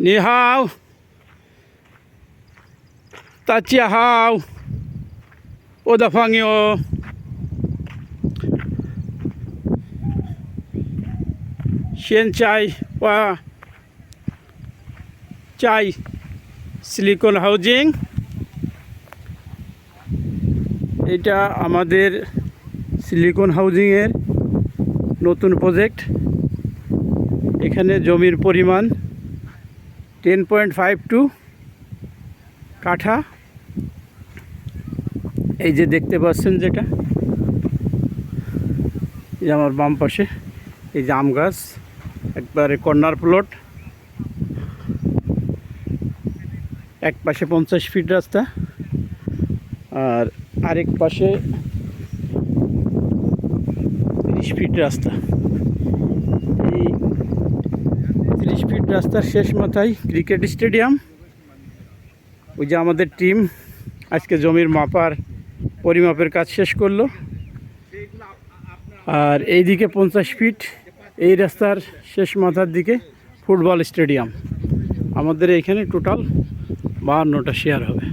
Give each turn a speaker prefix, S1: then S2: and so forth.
S1: 你好，大家好，我的朋友。现在我在সিলিকন housing. এটা আমাদের silicon হাউজিংয়ের নতুন প্রজেক্ট। এখানে জমির পরিমাণ 10.52 কাঠা। এই যে দেখতে পাচ্ছেন যেটা, এই আমার বাম পাশে এই যে আম গাছ, একবারে কর্নার প্লট। এক পাশে 50 ফিট রাস্তা আর আরেক পাশে 30 ফিট রাস্তা। এই 30 ফিট রাস্তার শেষ মাথায় ক্রিকেট স্টেডিয়াম। ওই যে আমাদের টিম আজকে জমির মাপার পরিমাপের কাজ শেষ করলো। আর এই দিকে 50 ফিট এই রাস্তার শেষ মাথার দিকে ফুটবল স্টেডিয়াম। আমাদের এখানে টোটাল 52টা শেয়ার হবে।